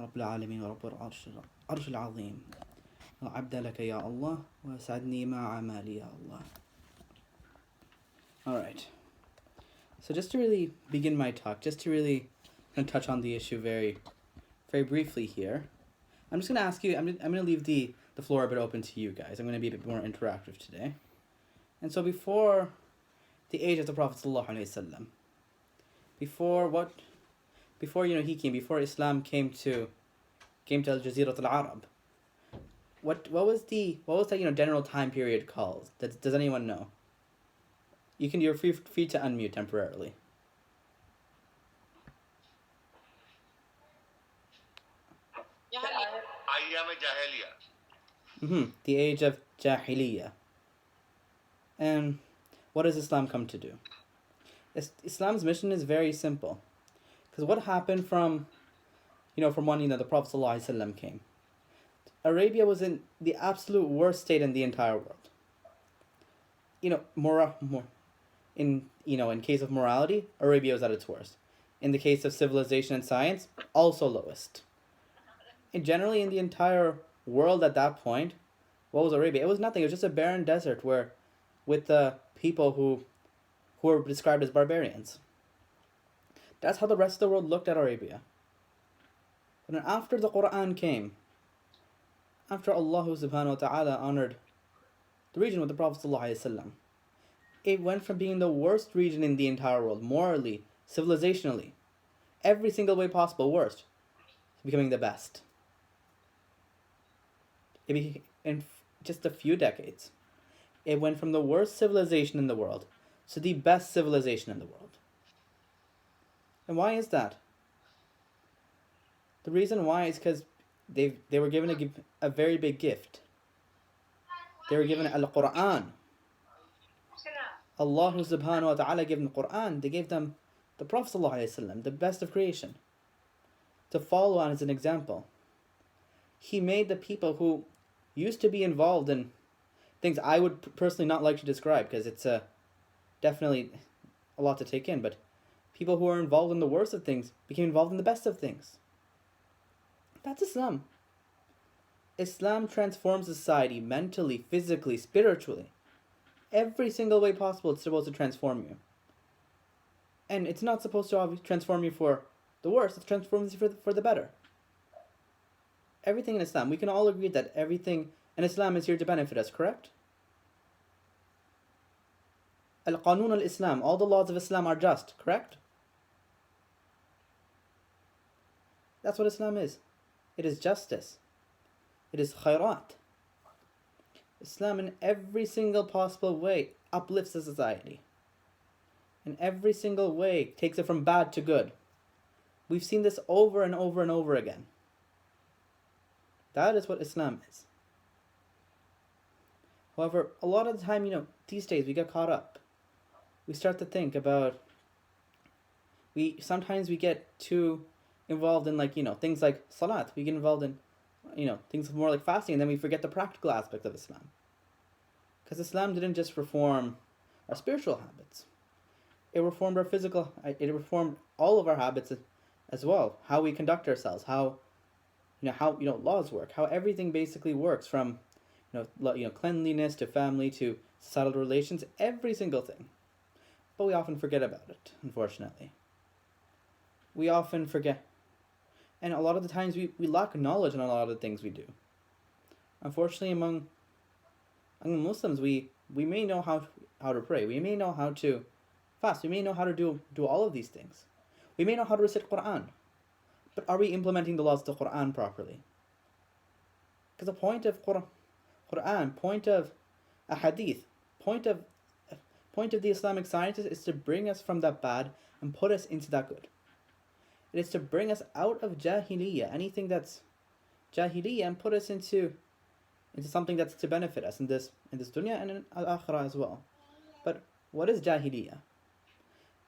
رب العالمين ورب العرش العظيم وعبد لك يا الله وسعدني مع عمالي يا Allah. Alright, so just to really begin my talk, just to really touch on the issue very, very briefly here, I'm just going to ask you, I'm going to leave the floor a bit open to you guys. I'm going to be a bit more interactive today. And so before the age of the Prophet ﷺ, before he came, before Islam came to Al-Jazirat al-Arab, what was that general time period called? Does anyone know? You're free to unmute temporarily. The age of Jahiliyyah. And what does Islam come to do? Islam's mission is very simple. Because what happened from when the Prophet ﷺ came? Arabia was in the absolute worst state in the entire world. In case of morality, Arabia was at its worst. In the case of civilization and science, also lowest. And generally in the entire world at that point, what was Arabia? It was nothing. It was just a barren desert with the people who were described as barbarians. That's how the rest of the world looked at Arabia. But then after the Quran came, after Allah subhanahu wa ta'ala honored the region with the Prophet ﷺ, it went from being the worst region in the entire world, morally, civilizationally, every single way possible worst, to becoming the best. In just a few decades, it went from the worst civilization in the world to the best civilization in the world. And why is that? The reason why is because they were given a very big gift. They were given Al-Quran. Allah subhanahu wa ta'ala gave them the Quran. They gave them the Prophet ﷺ, the best of creation, to follow on as an example. He made the people who used to be involved in things I would personally not like to describe, because it's definitely a lot to take in, but people who are involved in the worst of things became involved in the best of things. That's Islam. Islam transforms society mentally, physically, spiritually. Every single way possible it's supposed to transform you. And it's not supposed to transform you for the worse, it transforms you for the better. Everything in Islam, we can all agree that everything in Islam is here to benefit us, correct? Al-Qanun al-Islam, all the laws of Islam are just, correct? That's what Islam is. It is justice. It is khairat. Islam in every single possible way uplifts the society. In every single way takes it from bad to good. We've seen this over and over and over again. That is what Islam is. However, a lot of the time, these days we get caught up. We start to think about, sometimes we get too involved in things like salat. We get involved in, things more like fasting, and then we forget the practical aspect of Islam. Because Islam didn't just reform our spiritual habits. It reformed our physical, it reformed all of our habits as well. How we conduct ourselves, how laws work, how everything basically works, from cleanliness to family to societal relations, every single thing. But we often forget about it, unfortunately. We often forget. And a lot of the times we lack knowledge on a lot of the things we do. Unfortunately, among Muslims, we may know how to pray, we may know how to fast, we may know how to do all of these things. We may know how to recite Quran. But are we implementing the laws of the Quran properly? Because the point of Quran, point of a hadith, point of the Islamic sciences is to bring us from that bad and put us into that good. It is to bring us out of Jahiliyyah, anything that's Jahiliyyah, and put us into something that's to benefit us in this dunya and in al-akhirah as well. But what is Jahiliyyah?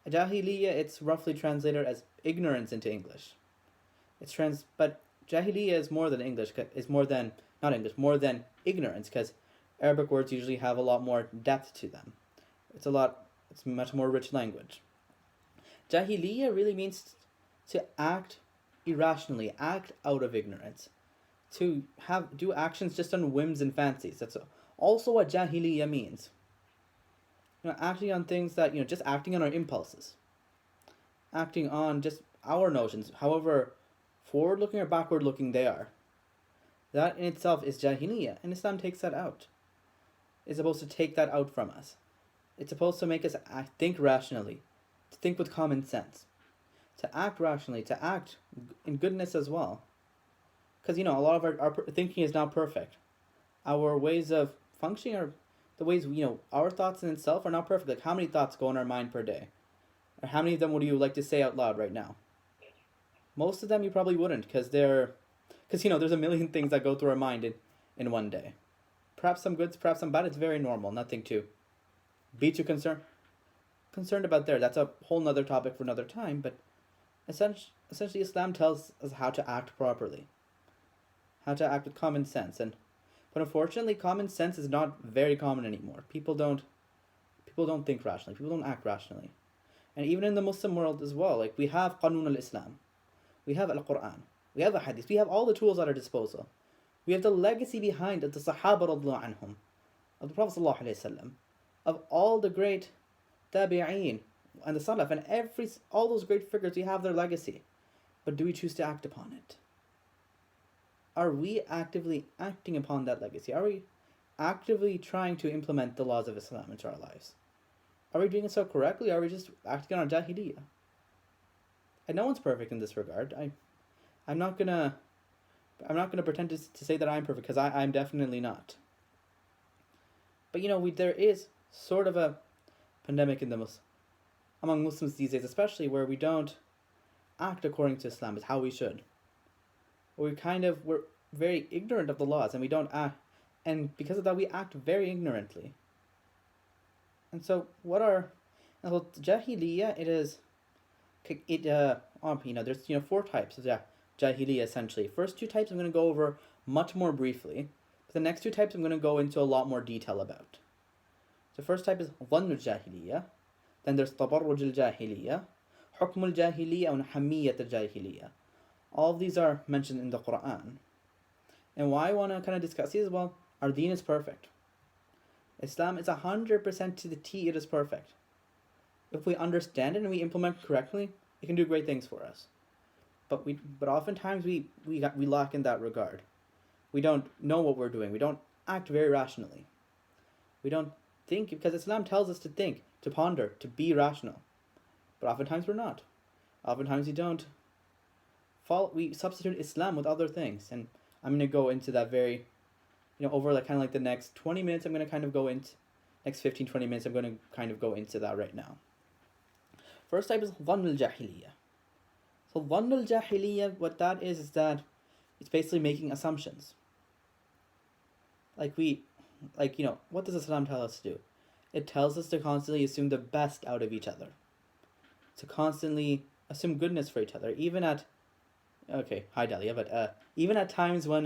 Jahiliyyah, it's roughly translated as ignorance into English. But Jahiliyyah is more than English, more than ignorance, because Arabic words usually have a lot more depth to them. It's much more rich language. Jahiliyyah really means to act irrationally, act out of ignorance, to have do actions just on whims and fancies. That's also what jahiliyyah means. Acting on things that just acting on our impulses, acting on just our notions, however forward-looking or backward-looking they are. That in itself is jahiliyyah, and Islam takes that out. It's supposed to take that out from us. It's supposed to make us think rationally, to think with common sense, to act rationally, to act in goodness as well. Because, a lot of our thinking is not perfect. Our ways of functioning are the ways, our thoughts in itself are not perfect. Like, how many thoughts go in our mind per day? Or how many of them would you like to say out loud right now? Most of them you probably wouldn't, because there's a million things that go through our mind in one day. Perhaps some good, perhaps some bad. It's very normal. Nothing to be too concerned about there. That's a whole nother topic for another time. But essentially, Islam tells us how to act properly, how to act with common sense. But unfortunately, common sense is not very common anymore. People don't think rationally. People don't act rationally. And even in the Muslim world as well, like we have Qanun al-Islam, we have Al-Quran, we have the Hadith, we have all the tools at our disposal. We have the legacy behind of the Sahaba radhiyallahu anhum, of the Prophet sallallahu alaihi wasallam, of all the great Tabi'een and the Salaf, and all those great figures. We have their legacy. But do we choose to act upon it? Are we actively acting upon that legacy? Are we actively trying to implement the laws of Islam into our lives? Are we doing it so correctly? Or are we just acting on our jahiliyyah? And no one's perfect in this regard. I'm not gonna pretend to say that I'm perfect, because I'm definitely not. But there is sort of a pandemic among Muslims these days, especially where we don't act according to Islam as how we should. We're very ignorant of the laws, and we don't act, and because of that we act very ignorantly. And so jahiliyyah, there's 4 types of jahiliyyah essentially. First 2 types I'm going to go over much more briefly, but the next 2 types I'm going to go into a lot more detail about. The first type is dhannu jahiliyyah, then there's tabarruj al-jahiliyyah, hukm al-jahiliyyah, and hamiyyat al-jahiliyyah. All of these are mentioned in the Quran. And why I want to kind of discuss these as well, our deen is perfect. Islam is 100% to the T, it is perfect. If we understand it and we implement it correctly, it can do great things for us. But oftentimes we lack in that regard. We don't know what we're doing. We don't act very rationally. We don't think, because Islam tells us to think, to ponder, to be rational. But oftentimes we're not. Oftentimes we substitute Islam with other things. And I'm going to go into that very, over the next 20 minutes, I'm going to kind of go into, next 15, 20 minutes, I'm going to kind of go into that right now. First type is dhannu al-jahiliyyah. So dhannu al-jahiliyyah, what that is that it's basically making assumptions. What does Islam tell us to do? It tells us to constantly assume the best out of each other. To constantly assume goodness for each other, even at Dahlia, but even at times when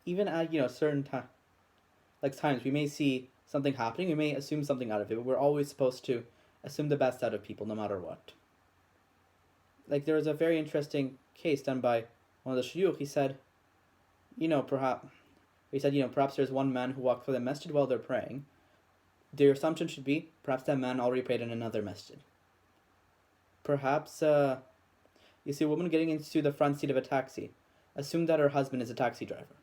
certain times we may see something happening, we may assume something out of it, but we're always supposed to assume the best out of people no matter what. There was a very interesting case done by one of the shuyukh. He said, perhaps there's one man who walked through the masjid while they're praying. Their assumption should be, perhaps that man already prayed in another masjid. Perhaps, you see a woman getting into the front seat of a taxi. Assume that her husband is a taxi driver.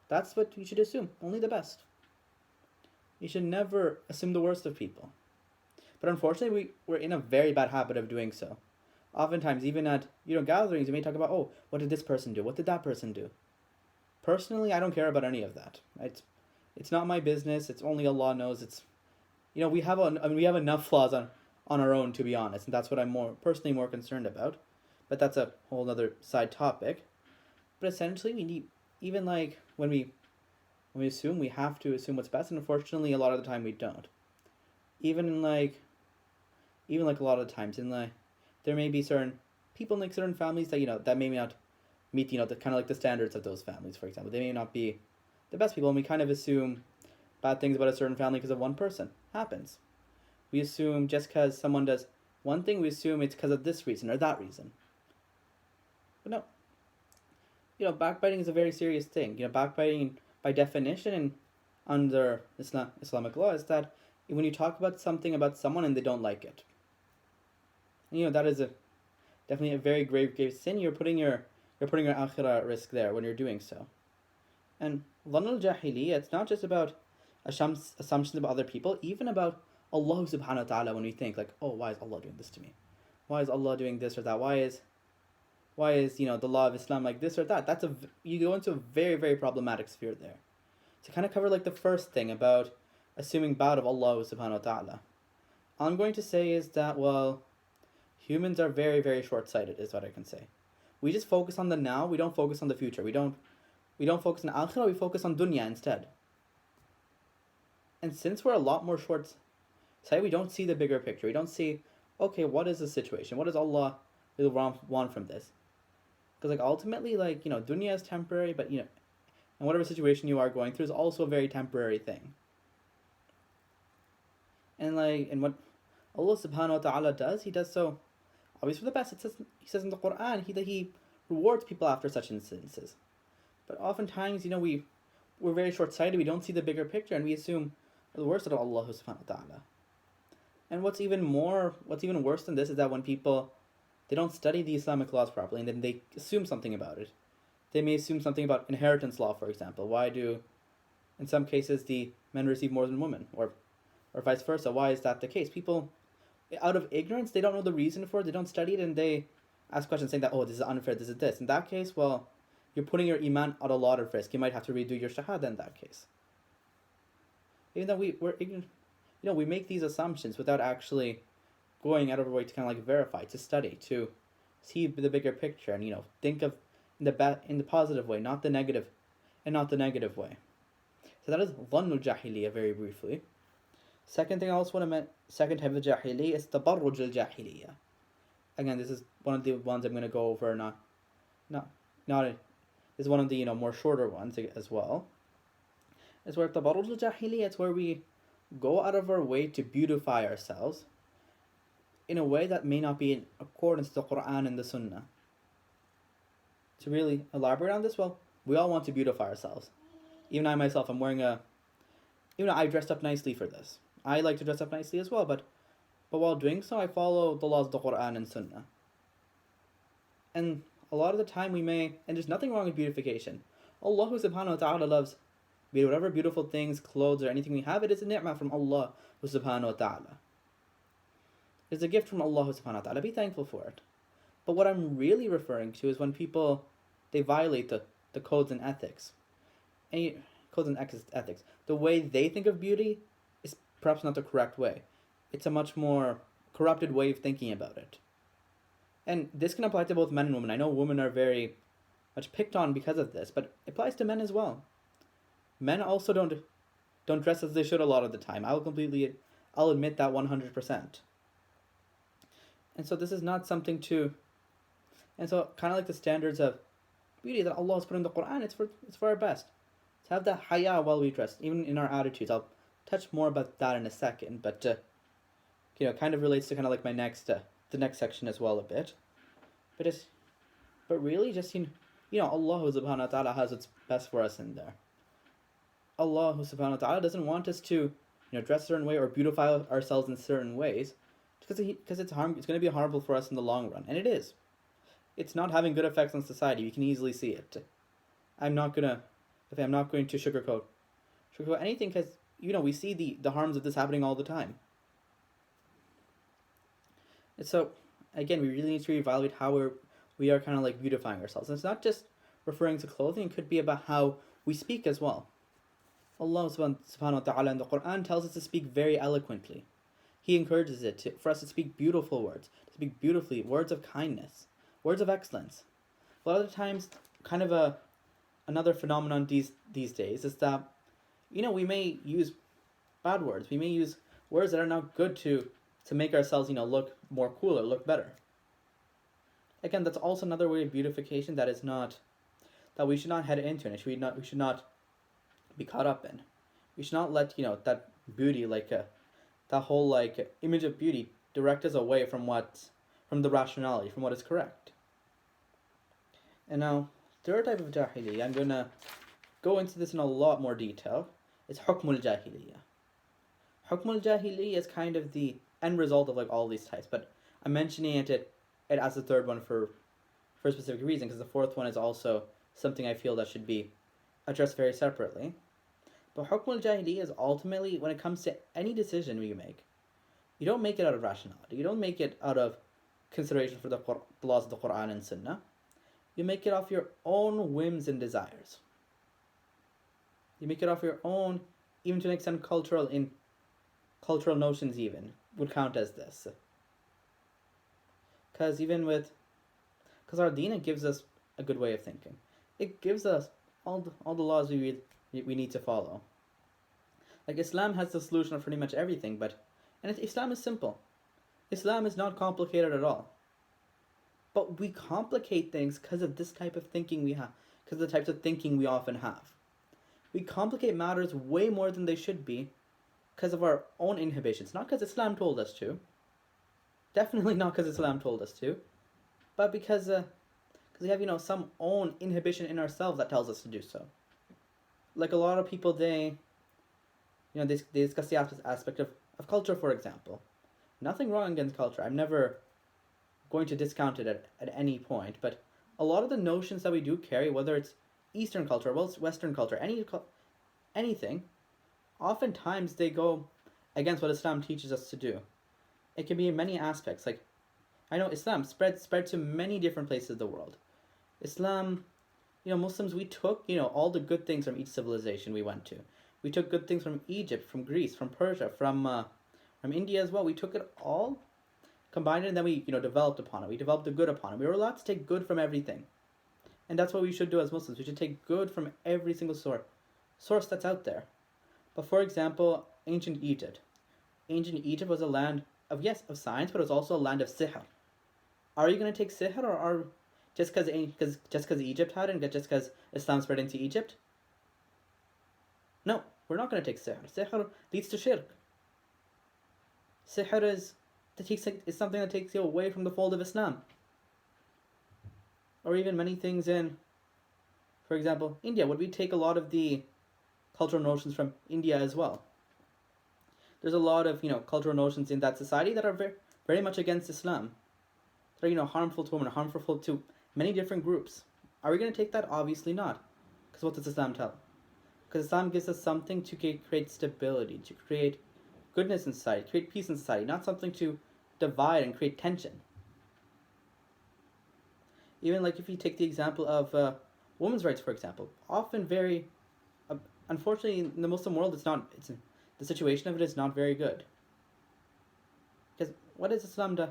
That's what you should assume, only the best. You should never assume the worst of people. But unfortunately, we're in a very bad habit of doing so. Oftentimes, even at gatherings, you may talk about, oh, what did this person do? What did that person do? Personally, I don't care about any of that. It's not my business. It's only Allah knows. We have enough flaws on our own, to be honest, and that's what I'm personally more concerned about. But that's a whole other side topic. But essentially, we need, even when we assume, we have to assume what's best, and unfortunately, a lot of the time we don't. Even a lot of the times there may be certain people in certain families that that may not meet the kind of the standards of those families. For example, they may not be the best people, and we kind of assume bad things about a certain family because of one person. Happens. We assume just because someone does one thing, we assume it's because of this reason or that reason. But no, backbiting is a very serious thing. Backbiting by definition and under Islamic law is that when you talk about something about someone and they don't like it, that is definitely a very grave sin. You're putting your akhirah at risk there when you're doing so. And dhann al-jahiliyyah, it's not just about assumptions about other people, even about Allah subhanahu wa ta'ala. When we think like, oh, why is Allah doing this to me? Why is Allah doing this or that? Why is the law of Islam like this or that? You go into a very, very problematic sphere there. To kind of cover like the first thing about assuming bad of Allah subhanahu wa ta'ala, all I'm going to say is that, well, humans are very, very short-sighted, is what I can say. We just focus on the now. We don't focus on the future. We don't focus on akhirah. We focus on dunya instead. And since we're a lot more short-sighted, we don't see the bigger picture. We don't see, okay, what is the situation? What does Allah really want from this? Because ultimately, dunya is temporary, but and whatever situation you are going through is also a very temporary thing. And what Allah subhanahu wa ta'ala does, He does so always for the best. He says in the Quran, He rewards people after such instances. But oftentimes, we're very short-sighted. We don't see the bigger picture, and we assume the worst of Allah subhanahu wa ta'ala. And what's even worse than this is that when people, they don't study the Islamic laws properly, and then they assume something about it. They may assume something about inheritance law, for example. Why do, in some cases, the men receive more than women, or vice versa? Why is that the case? People, out of ignorance, they don't know the reason for it. They don't study it, and they ask questions saying that, oh, this is unfair, this is this. In that case, well, you're putting your iman at a lot of risk. You might have to redo your shahada in that case. Even though we're ignorant, we make these assumptions without actually going out of our way to kind of verify, to study, to see the bigger picture, and think of in the positive way, not the negative way. So that is dhann al-jahiliyyah, very briefly. Second thing I also want to mention, second type of jahiliyyah is tabarruj al-jahiliyyah. Again, this is one of the ones I'm going to go over. This is one of the more shorter ones as well. It's where tabarruj al-jahiliyyah, it's where we go out of our way to beautify ourselves in a way that may not be in accordance to the Quran and the Sunnah. To really elaborate on this, well, we all want to beautify ourselves. Even I myself, I dressed up nicely for this. I like to dress up nicely as well, but while doing so, I follow the laws of the Quran and Sunnah. And a lot of the time and there's nothing wrong with beautification. Allah subhanahu wa ta'ala loves whatever beautiful things, clothes, or anything we have. It is a ni'mah from Allah subhanahu wa ta'ala. It's a gift from Allah subhanahu wa ta'ala. Be thankful for it. But what I'm really referring to is when people, they violate the codes and ethics. Codes and ethics. The way they think of beauty is perhaps not the correct way. It's a much more corrupted way of thinking about it. And this can apply to both men and women. I know women are very much picked on because of this, but it applies to men as well. Men also don't dress as they should a lot of the time. I'll admit that 100%. And so this is not something and so kind of like the standards of beauty that Allah has put in the Quran, it's for our best. To have that haya while we dress, even in our attitudes. I'll touch more about that in a second, but kind of relates to kind of like my the next section as well a bit. But really just Allah subhanahu wa ta'ala has what's best for us in there. Allah subhanahu wa ta'ala doesn't want us to dress a certain way or beautify ourselves in certain ways, because it's going to be harmful for us in the long run, and it is. It's not having good effects on society. We can easily see it. I'm not going to sugarcoat anything, because we see the harms of this happening all the time. And so again, we really need to evaluate how we are kind of beautifying ourselves. And it's not just referring to clothing. It could be about how we speak as well. Allah subhanahu wa ta'ala in the Quran tells us to speak very eloquently. He encourages for us to speak beautiful words, to speak beautifully, words of kindness, words of excellence. A lot of the times, kind of another phenomenon these days is that, we may use bad words. We may use words that are not good to make ourselves, look more cooler, look better. Again, that's also another way of beautification that we should not head into, and we should not be caught up in. We should not let that beauty, that whole image of beauty, direct us away from the rationality, from what is correct. And now, third type of jahiliyyah, I'm gonna go into this in a lot more detail. It's hukmul jahiliyyah. Hukmul jahiliyyah is kind of the end result of like all these types, but I'm mentioning it as the third one for a specific reason, because the fourth one is also something I feel that should be addressed very separately. But hukmul jahiliyyah is ultimately, when it comes to any decision we make, you don't make it out of rationality. You don't make it out of consideration for the laws of the Quran and Sunnah. You make it off your own whims and desires. You make it off your own, even to an extent cultural notions even would count as this. Because our deen, it gives us a good way of thinking. It gives us all the laws we need to follow. Like Islam has the solution of pretty much everything, and Islam is simple. Islam is not complicated at all. But we complicate things because of this type of thinking we have, because of the types of thinking we often have. We complicate matters way more than they should be because of our own inhibitions. Not because Islam told us to. Definitely not because Islam told us to. But because we have, some own inhibition in ourselves that tells us to do so. Like a lot of people, they discuss the aspect of culture, for example. Nothing wrong against culture. I'm never going to discount it at any point, but a lot of the notions that we do carry, whether it's Eastern culture, Western culture, anything, oftentimes they go against what Islam teaches us to do. It can be in many aspects. Like, I know Islam spread to many different places of the world. Islam, Muslims, we took, all the good things from each civilization we went to. We took good things from Egypt, from Greece, from Persia, from India as well. We took it all, combined it, and then we, developed upon it. We developed the good upon it. We were allowed to take good from everything. And that's what we should do as Muslims. We should take good from every single source that's out there. But for example, ancient Egypt. Ancient Egypt was a land of science, but it was also a land of sihr. Are you going to take sihr, or just because Egypt had it, and just because Islam spread into Egypt? No, we're not going to take sihr. Sihr leads to shirk. Sihr is something that takes you away from the fold of Islam. Or even many things in, for example, India. Would we take a lot of the cultural notions from India as well? There's a lot of, cultural notions in that society that are very, very much against Islam. That are, harmful to women, harmful to many different groups. Are we going to take that? Obviously not. Because what does Islam tell? Because Islam gives us something to create stability, to create goodness in society, create peace in society, not something to divide and create tension. Even like if you take the example of women's rights, for example, often very, unfortunately, in the Muslim world, the situation of it is not very good. Because what does Islam do?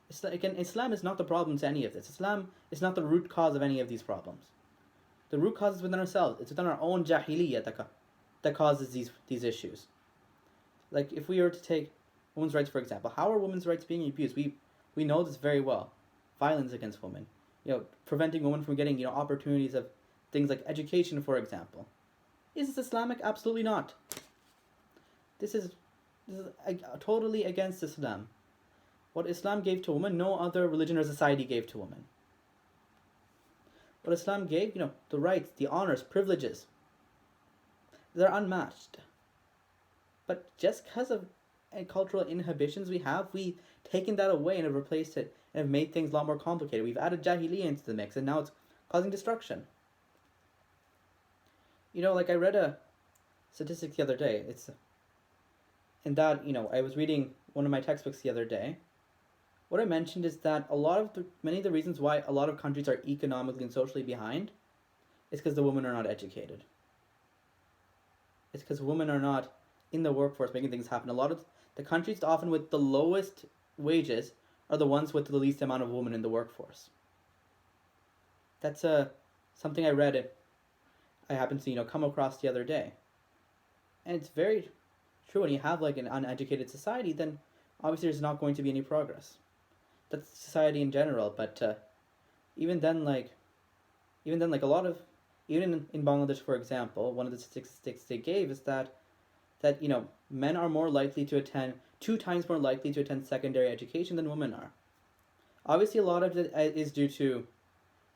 Islam is not the problem to any of this. Islam is not the root cause of any of these problems. The root cause is within ourselves. It's within our own jahiliyyah that causes these issues. Like if we were to take women's rights, for example, how are women's rights being abused? We know this very well. Violence against women. Preventing women from getting, opportunities of things like education, for example. Is this Islamic? Absolutely not. This is totally against Islam. What Islam gave to women, no other religion or society gave to women. What Islam gave, the rights, the honors, privileges, they're unmatched. But just because of cultural inhibitions we have, we've taken that away and have replaced it and have made things a lot more complicated. We've added jahiliyyah into the mix, and now it's causing destruction. Like I read a statistic the other day. It's in that, I was reading one of my textbooks the other day. What I mentioned is that many of the reasons why a lot of countries are economically and socially behind is because the women are not educated. It's because women are not in the workforce making things happen. A lot of the countries often with the lowest wages are the ones with the least amount of women in the workforce. That's something I read. I happened to come across the other day, and it's very true. When you have like an uneducated society, then obviously there's not going to be any progress. That's society in general. But even then, like a lot of, even in Bangladesh, for example, one of the statistics they gave is that men are more likely to 2 times more likely to attend secondary education than women are. Obviously, a lot of it is due to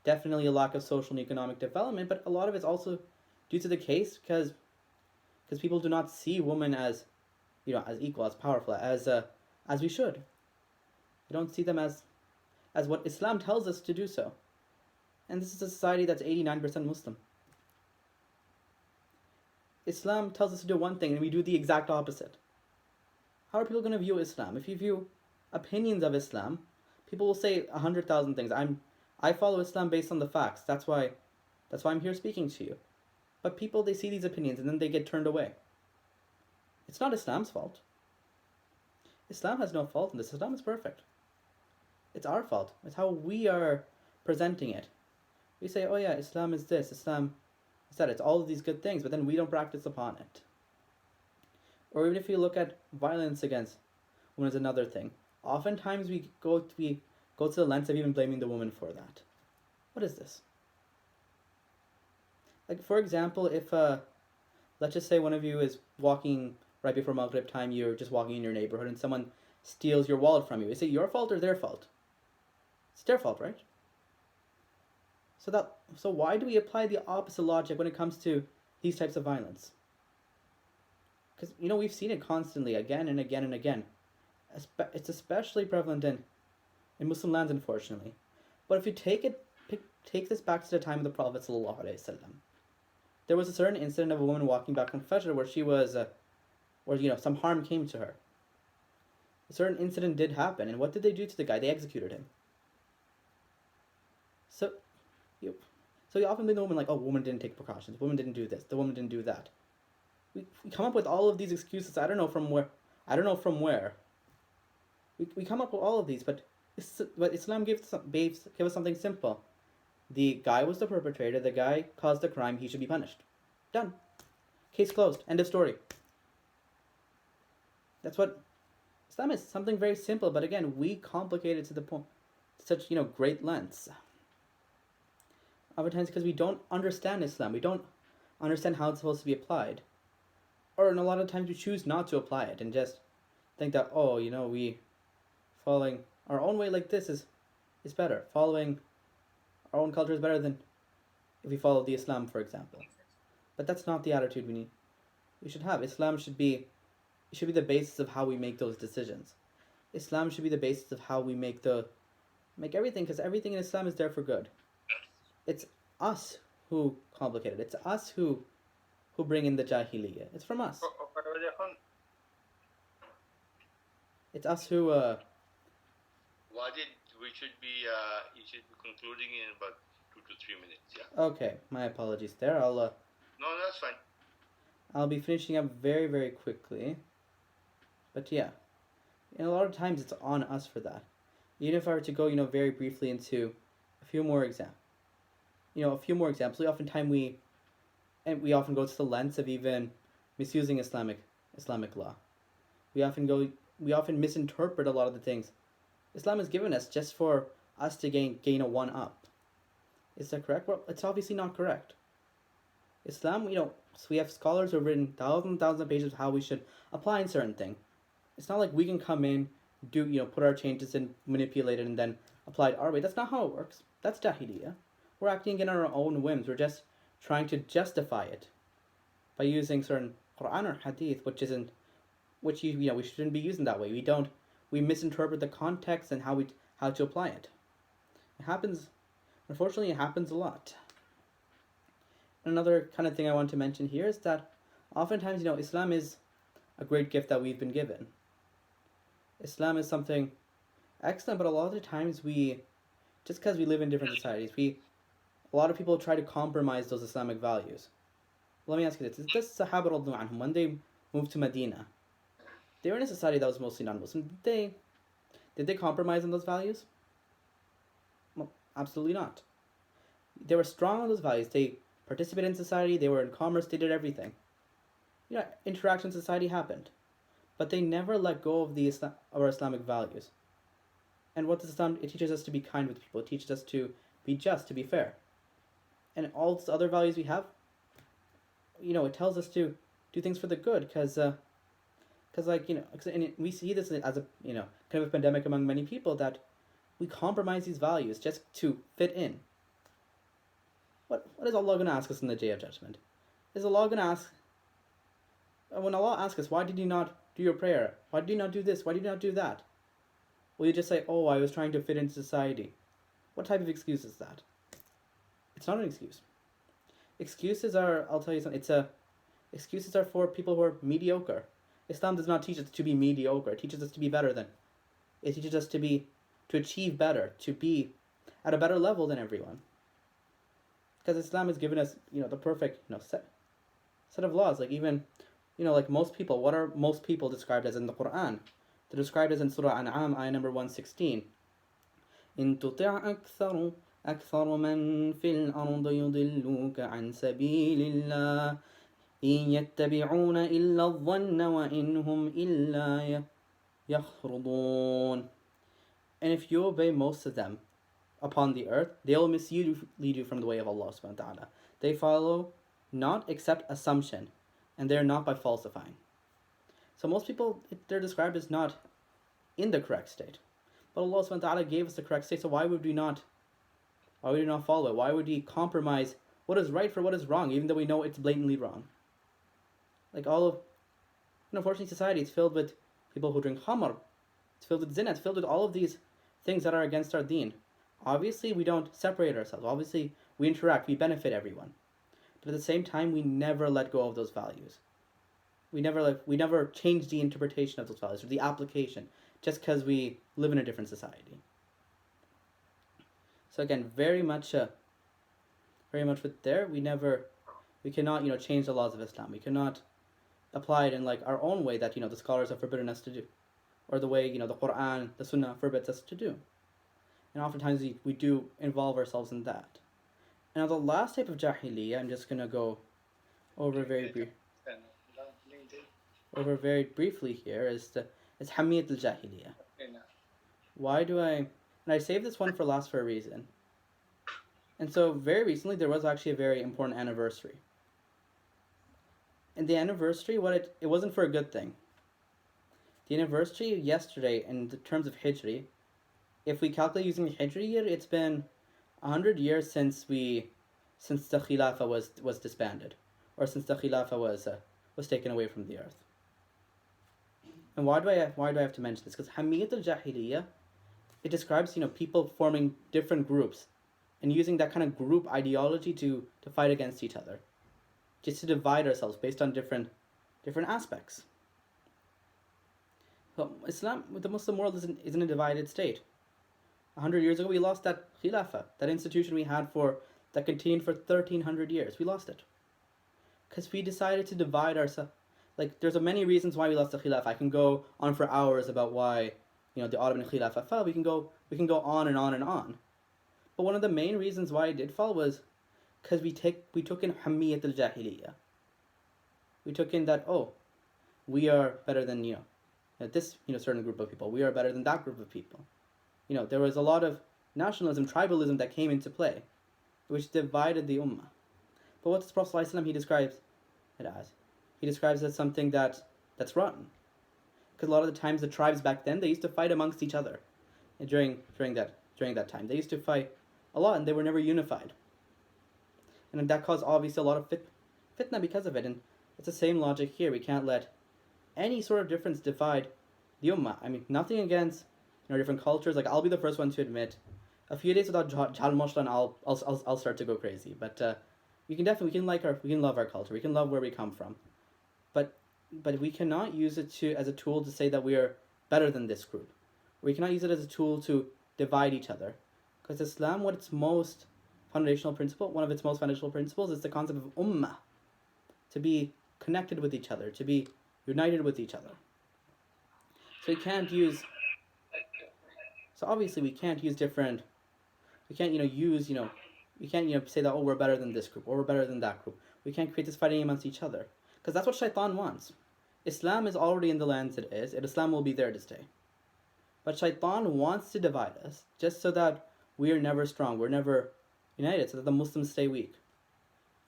definitely a lack of social and economic development, but a lot of it's also due to the case because people do not see women as as equal, as powerful, as we should. They don't see them as what Islam tells us to do so. And this is a society that's 89% Muslim. Islam tells us to do one thing and we do the exact opposite. How are people going to view Islam? If you view opinions of Islam, people will say 100,000 things. I follow Islam based on the facts. That's why I'm here speaking to you. But people, they see these opinions and then they get turned away. It's not Islam's fault. Islam has no fault in this. Islam is perfect. It's our fault. It's how we are presenting it. We say, oh yeah, Islam is this, Islam is that. It's all of these good things, but then we don't practice upon it. Or even if you look at violence against women is another thing. Oftentimes we go to the length of even blaming the woman for that. What is this? Like, for example, if let's just say one of you is walking right before Maghrib time, you're just walking in your neighborhood and someone steals your wallet from you. Is it your fault or their fault? It's their fault, right? So why do we apply the opposite logic when it comes to these types of violence? Because we've seen it constantly, again and again and again. It's especially prevalent in Muslim lands, unfortunately. But if you take this back to the time of the Prophet ﷺ, there was a certain incident of a woman walking back from Fajr where she was, where some harm came to her. A certain incident did happen, and what did they do to the guy? They executed him. So you often blame the woman like, oh, woman didn't take precautions, woman didn't do this, the woman didn't do that. We come up with all of these excuses. I don't know from where. We come up with all of these, but Islam gives us something simple. The guy was the perpetrator. The guy caused the crime. He should be punished. Done. Case closed. End of story. That's what Islam is. Something very simple, but again, we complicate it to the point, such great lengths. Oftentimes because we don't understand Islam. We don't understand how it's supposed to be applied. Or in a lot of times we choose not to apply it and just think that, we following our own way like this is better. Following our own culture is better than if we follow the Islam, for example. But that's not the attitude we should have. Islam should be the basis of how we make those decisions. Islam should be the basis of how we make everything, because everything in Islam is there for good. It's us who complicate it. It's us who bring in the jahiliyyah. It's from us. It's us who. Wajid, you should be concluding in about 2 to 3 minutes. Yeah. Okay, my apologies there. No, that's fine. I'll be finishing up very, very quickly. But yeah, and a lot of times it's on us for that. Even if I were to go, very briefly into a few more examples. We often go to the lengths of even misusing Islamic law. We often misinterpret a lot of the things Islam has given us just for us to gain a one up. Is that correct? Well, it's obviously not correct. Islam, so we have scholars who have written thousands and thousands of pages of how we should apply in certain thing. It's not like we can come in, put our changes in, manipulate it, and then apply it our way. That's not how it works. That's jahiliyyah. We're acting in our own whims. We're just trying to justify it by using certain Quran or Hadith, which we shouldn't be using that way. We misinterpret the context and how to apply it. It happens. Unfortunately, it happens a lot. Another kind of thing I want to mention here is that oftentimes, Islam is a great gift that we've been given. Islam is something excellent, but a lot of the times just because we live in different societies, a lot of people try to compromise those Islamic values. Let me ask you this. Is this Sahaba radhiyallahu anhum, when they moved to Medina, they were in a society that was mostly non-Muslim. Did they compromise on those values? Well, absolutely not. They were strong on those values. They participated in society. They were in commerce. They did everything. Interaction in society happened. But they never let go of our Islamic values. And what does Islam? It teaches us to be kind with people. It teaches us to be just, to be fair. And all these other values we have, it tells us to do things for the good, because Because and we see this as a kind of a pandemic among many people, that we compromise these values just to fit in. What is Allah going to ask us in the Day of Judgment? Is Allah going to ask, when Allah asks us, why did you not do your prayer? Why did you not do this? Why did you not do that? Will you just say, oh, I was trying to fit into society? What type of excuse is that? It's not an excuse. Excuses are, I'll tell you something, excuses are for people who are mediocre. Islam does not teach us to be mediocre. It teaches us to be better than. It teaches us to achieve better, to be at a better level than everyone. Because Islam has given us, the perfect, set of laws. Like even, like most people, what are most people described as in the Quran? They're described as in Surah An'am, ayah number 116. إن تطع أكثر من في الأرض يضلوك عن سبيل الله إن يتبعون إلا الظن وإن هم إلا يخرضون. And if you obey most of them upon the earth, they will lead you from the way of Allah subhanahu wa ta'ala. They follow not except assumption, and they're not by falsifying. So most people, they're described as not in the correct state. But Allah subhanahu wa ta'ala gave us the correct state, so why would we not follow it? Why would we compromise what is right for what is wrong, even though we know it's blatantly wrong? Like all of, unfortunately, society is filled with people who drink khamr. It's filled with zina. It's filled with all of these things that are against our deen. Obviously, we don't separate ourselves. Obviously, we interact. We benefit everyone. But at the same time, we never let go of those values. We never change the interpretation of those values or the application just because we live in a different society. So again, very much with there, we cannot, change the laws of Islam. We cannot apply it in like our own way that, the scholars have forbidden us to do, or the way, the Quran, the Sunnah forbids us to do. And oftentimes we do involve ourselves in that. And now the last type of Jahiliyyah, I'm just going to go over very briefly here, is Hamiyat al-Jahiliyyah. And I saved this one for last for a reason. And so very recently there was actually a very important anniversary. And the anniversary, it wasn't for a good thing. The anniversary yesterday, in the terms of Hijri, if we calculate using the Hijri year, it's been 100 years since the Khilafah was disbanded, or since the Khilafah was taken away from the earth. And why do I have to mention this? Because Hamiyat al-Jahiliyyah, it describes people forming different groups and using that kind of group ideology to fight against each other, just to divide ourselves based on different aspects. So Islam, the Muslim world, is in a divided state. 100 years ago, we lost that Khilafah, that institution we had that continued for 1300 years. We lost it because we decided to divide ourselves. Like, there's many reasons why we lost the Khilafah. I can go on for hours about why the Ottoman Khilafah fell. We can go on and on and on. But one of the main reasons why it did fall was because we took in Hamiyat al-Jahiliyyah. We took in that, we are better than this certain group of people. We are better than that group of people. There was a lot of nationalism, tribalism that came into play, which divided the ummah. But what does Prophet ﷺ, he describes it as? He describes it as something that's rotten. Because a lot of the times the tribes back then, they used to fight amongst each other during that time. They used to fight a lot, and they were never unified. And that caused obviously a lot of fitna because of it. And it's the same logic here. We can't let any sort of difference divide the ummah. I mean, nothing against different cultures. Like, I'll be the first one to admit, a few days without Jal Moshlan, I'll start to go crazy. But we can love our culture. We can love where we come from. But we cannot use it as a tool to say that we are better than this group. We cannot use it as a tool to divide each other. Because Islam, one of its most foundational principles is the concept of ummah. To be connected with each other, to be united with each other. So obviously we can't use different, we can't, we can't, say that, we're better than this group, or we're better than that group. We can't create this fighting amongst each other. Because that's what Shaitan wants. Islam is already in the lands it is, and Islam will be there to stay. But Shaitan wants to divide us, just so that we are never strong, we're never united, so that the Muslims stay weak.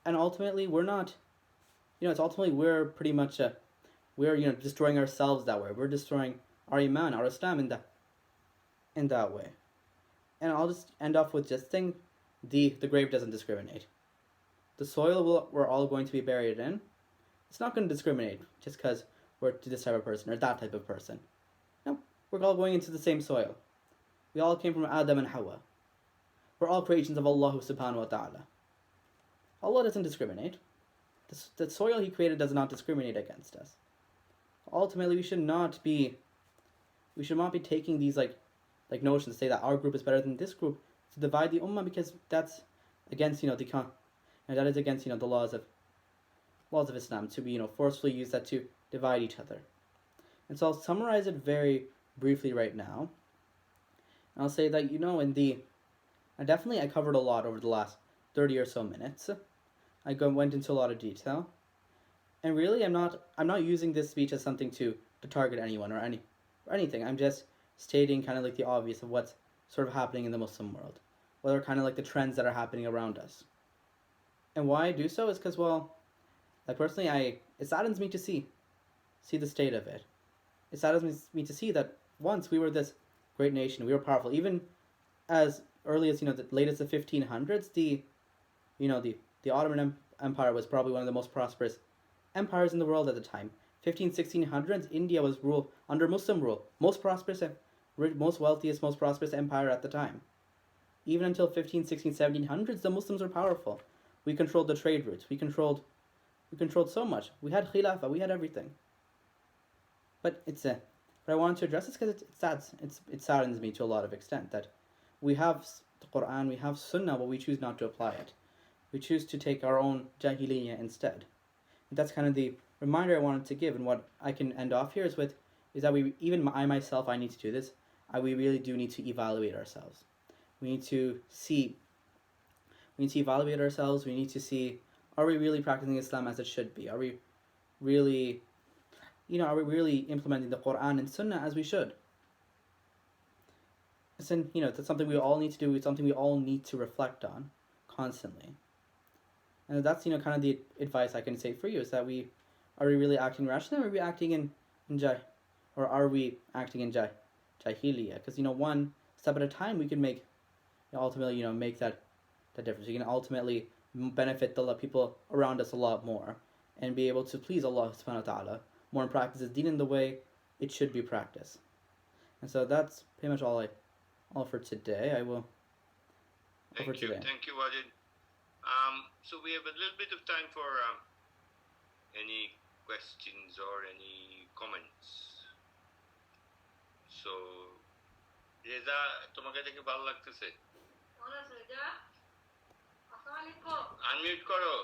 And ultimately, we're not, we're pretty much, we're destroying ourselves that way. We're destroying our iman, our Islam in that way. And I'll just end off with just saying the grave doesn't discriminate. The soil we're all going to be buried in, it's not going to discriminate just because we're this type of person or that type of person. No, we're all going into the same soil. We all came from Adam and Hawa. We're all creations of Allah subhanahu wa ta'ala. Allah doesn't discriminate. The soil He created does not discriminate against us. Ultimately, we should not be taking these like notions to say that our group is better than this group to divide the ummah, because that's against that is against the laws of Islam, to be forcefully use that to divide each other. And so I'll summarize it very briefly right now. And I'll say that I covered a lot over the last 30 or so minutes. I went into a lot of detail, and really I'm not using this speech as something to target anyone or anything. I'm just stating kind of like the obvious of what's sort of happening in the Muslim world, what are kind of like the trends that are happening around us. And why I do so is because, well, like personally, it saddens me to see the state of it. It saddens me to see that once we were this great nation, we were powerful, even as early as the latest of 1500s. The Ottoman Empire was probably one of the most prosperous empires in the world at the time. 1600s, India was ruled under Muslim rule, most prosperous, most wealthiest, most prosperous empire at the time. Even until 1700s, the Muslims were powerful. We controlled the trade routes. We controlled so much. We had khilafah. We had everything. But what I wanted to address is because it saddens me to a lot of extent that we have the Quran, we have Sunnah, but we choose not to apply it. We choose to take our own jahiliyyah instead. And that's kind of the reminder I wanted to give, and what I can end off here is that I myself need to do this. We really do need to evaluate ourselves. We need to evaluate ourselves. We need to see, are we really practicing Islam as it should be? Are we really implementing the Quran and Sunnah as we should? And that's something we all need to do. It's something we all need to reflect on constantly. And that's kind of the advice I can say for you, is that are we really acting rationally, or are we acting in jahiliyyah? Because one step at a time we can make ultimately make that difference. We can ultimately benefit the people around us a lot more, and be able to please Allah subhanahu wa ta'ala more and practice His deen in the way it should be practiced. And so that's pretty much all for today. Thank you, Wajid. So we have a little bit of time for any questions or any comments. So, Reza, তোমাকে দেখে ভালো লাগতেছে? Unmute করো।